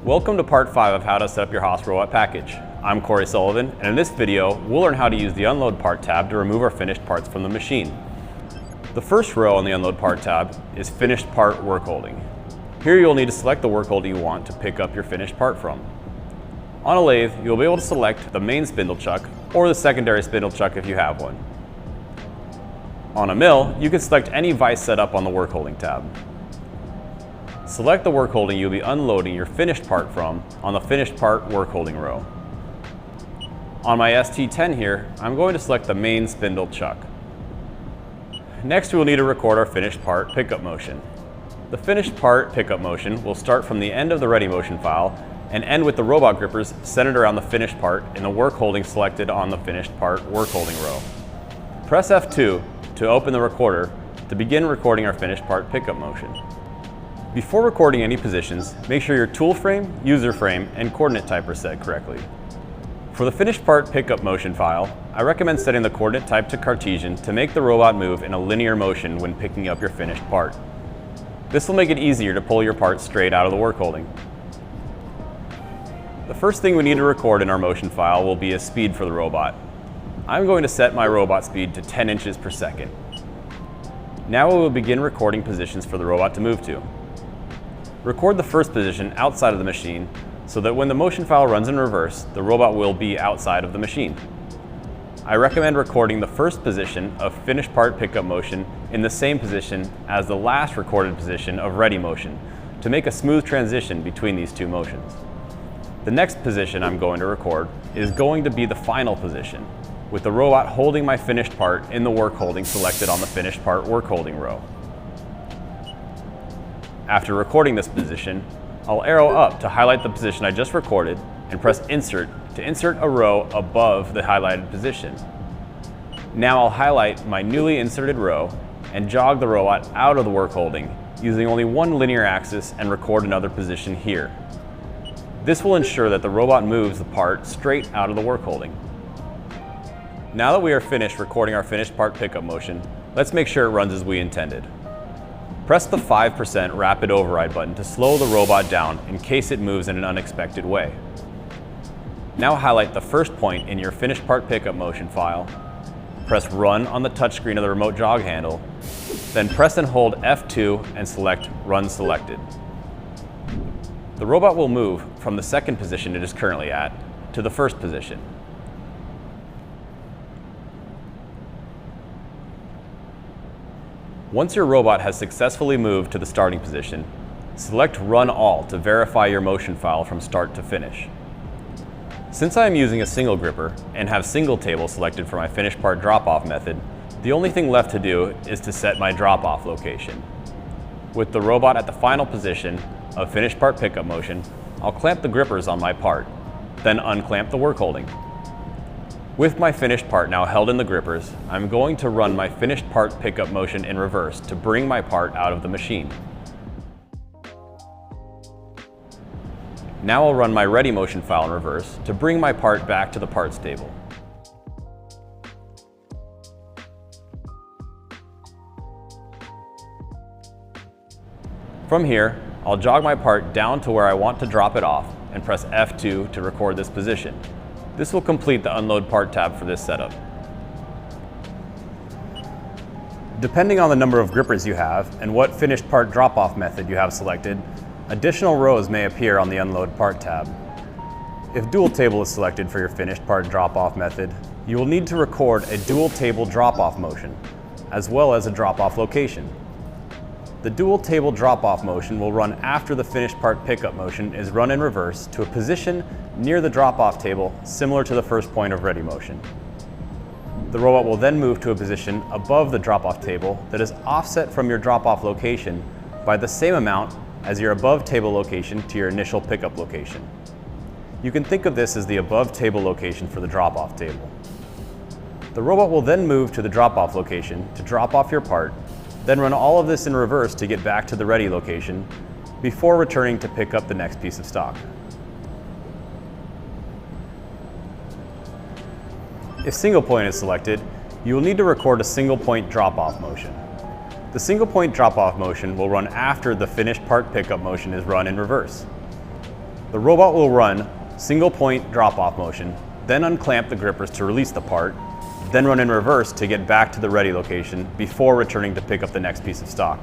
Welcome to part 5 of how to set up your Haas robot package. I'm Corey Sullivan, and in this video, we'll learn how to use the Unload Part tab to remove our finished parts from the machine. The first row on the Unload Part tab is Finished Part Work Holding. Here you'll need to select the work holding you want to pick up your finished part from. On a lathe, you'll be able to select the main spindle chuck or the secondary spindle chuck if you have one. On a mill, you can select any vise set up on the Work Holding tab. Select the work holding you'll be unloading your finished part from on the Finished Part Work Holding row. On my ST10 here, I'm going to select the main spindle chuck. Next, we'll need to record our finished part pickup motion. The finished part pickup motion will start from the end of the ready motion file and end with the robot grippers centered around the finished part in the work holding selected on the Finished Part Work Holding row. Press F2 to open the recorder to begin recording our finished part pickup motion. Before recording any positions, make sure your tool frame, user frame, and coordinate type are set correctly. For the finished part pickup motion file, I recommend setting the coordinate type to Cartesian to make the robot move in a linear motion when picking up your finished part. This will make it easier to pull your part straight out of the work holding. The first thing we need to record in our motion file will be a speed for the robot. I'm going to set my robot speed to 10 inches per second. Now we will begin recording positions for the robot to move to. Record the first position outside of the machine so that when the motion file runs in reverse, the robot will be outside of the machine. I recommend recording the first position of finished part pickup motion in the same position as the last recorded position of ready motion to make a smooth transition between these two motions. The next position I'm going to record is going to be the final position, with the robot holding my finished part in the work holding selected on the Finished Part Work Holding row. After recording this position, I'll arrow up to highlight the position I just recorded and press Insert to insert a row above the highlighted position. Now I'll highlight my newly inserted row and jog the robot out of the work holding using only one linear axis and record another position here. This will ensure that the robot moves the part straight out of the work holding. Now that we are finished recording our finished part pickup motion, let's make sure it runs as we intended. Press the 5% rapid override button to slow the robot down in case it moves in an unexpected way. Now highlight the first point in your finished part pickup motion file, press Run on the touchscreen of the remote jog handle, then press and hold F2 and select Run Selected. The robot will move from the second position it is currently at to the first position. Once your robot has successfully moved to the starting position, select Run All to verify your motion file from start to finish. Since I am using a single gripper and have single table selected for my finished part drop-off method, the only thing left to do is to set my drop-off location. With the robot at the final position of finished part pickup motion, I'll clamp the grippers on my part, then unclamp the work holding. With my finished part now held in the grippers, I'm going to run my finished part pickup motion in reverse to bring my part out of the machine. Now I'll run my ready motion file in reverse to bring my part back to the parts table. From here, I'll jog my part down to where I want to drop it off and press F2 to record this position. This will complete the Unload Part tab for this setup. Depending on the number of grippers you have and what finished part drop-off method you have selected, additional rows may appear on the Unload Part tab. If dual table is selected for your finished part drop-off method, you will need to record a dual table drop-off motion, as well as a drop-off location. The dual table drop-off motion will run after the finished part pickup motion is run in reverse to a position near the drop-off table similar to the first point of ready motion. The robot will then move to a position above the drop-off table that is offset from your drop-off location by the same amount as your above table location to your initial pickup location. You can think of this as the above table location for the drop-off table. The robot will then move to the drop-off location to drop off your part, then run all of this in reverse to get back to the ready location before returning to pick up the next piece of stock. If single point is selected, you will need to record a single point drop-off motion. The single point drop-off motion will run after the finished part pickup motion is run in reverse. The robot will run single point drop-off motion, then unclamp the grippers to release the part, then run in reverse to get back to the ready location before returning to pick up the next piece of stock.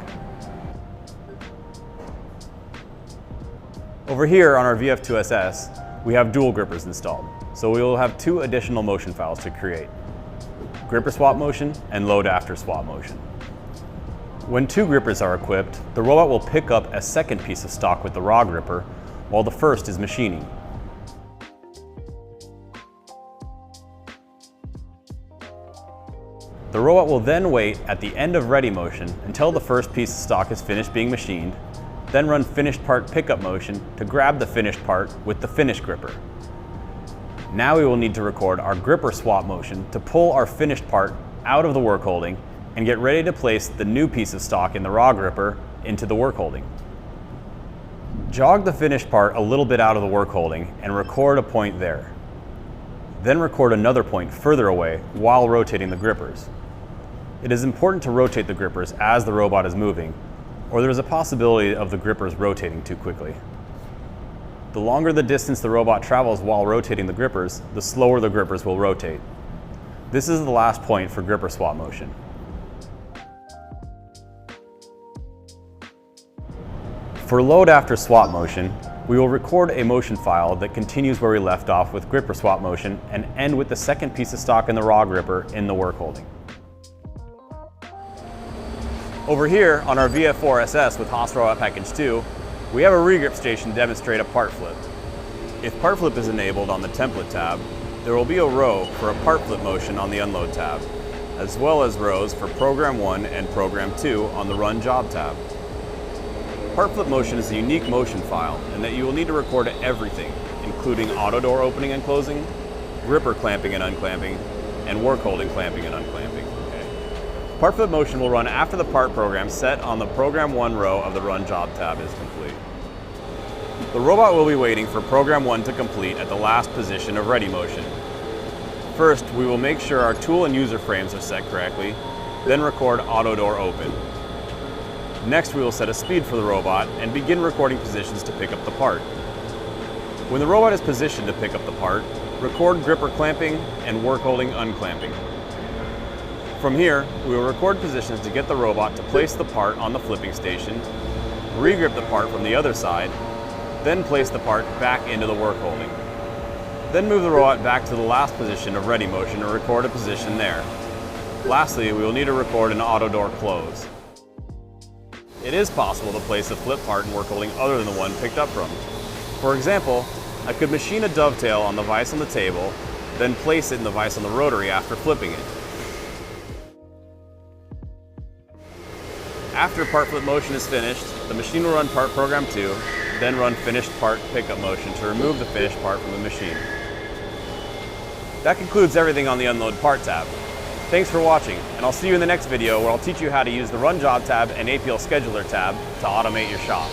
Over here on our VF2SS, we have dual grippers installed, so we will have 2 additional motion files to create: gripper swap motion and load after swap motion. When 2 grippers are equipped, the robot will pick up a second piece of stock with the raw gripper while the first is machining. The robot will then wait at the end of ready motion until the first piece of stock is finished being machined, then run finished part pickup motion to grab the finished part with the finished gripper. Now we will need to record our gripper swap motion to pull our finished part out of the work holding and get ready to place the new piece of stock in the raw gripper into the work holding. Jog the finished part a little bit out of the work holding and record a point there. Then record another point further away while rotating the grippers. It is important to rotate the grippers as the robot is moving, or there is a possibility of the grippers rotating too quickly. The longer the distance the robot travels while rotating the grippers, the slower the grippers will rotate. This is the last point for gripper swap motion. For load after swap motion, we will record a motion file that continues where we left off with gripper swap motion and end with the second piece of stock in the raw gripper in the work holding. Over here on our VF4SS with Haas Robot Package 2, we have a regrip station to demonstrate a part flip. If part flip is enabled on the template tab, there will be a row for a part flip motion on the unload tab, as well as rows for program 1 and program 2 on the run job tab. Part flip motion is a unique motion file in that you will need to record everything, including auto door opening and closing, gripper clamping and unclamping, and work holding clamping and unclamping. Part flip motion will run after the part program set on the program 1 row of the run job tab is complete. The robot will be waiting for program 1 to complete at the last position of ready motion. First, we will make sure our tool and user frames are set correctly, then record auto door open. Next, we will set a speed for the robot and begin recording positions to pick up the part. When the robot is positioned to pick up the part, record gripper clamping and work holding unclamping. From here, we will record positions to get the robot to place the part on the flipping station, regrip the part from the other side, then place the part back into the work holding. Then move the robot back to the last position of ready motion and record a position there. Lastly, we will need to record an auto door close. It is possible to place a flip part in work holding other than the one picked up from. For example, I could machine a dovetail on the vise on the table, then place it in the vise on the rotary after flipping it. After part flip motion is finished, the machine will run part program 2, then run finished part pickup motion to remove the finished part from the machine. That concludes everything on the Unload Part tab. Thanks for watching, and I'll see you in the next video where I'll teach you how to use the Run Job tab and APL Scheduler tab to automate your shop.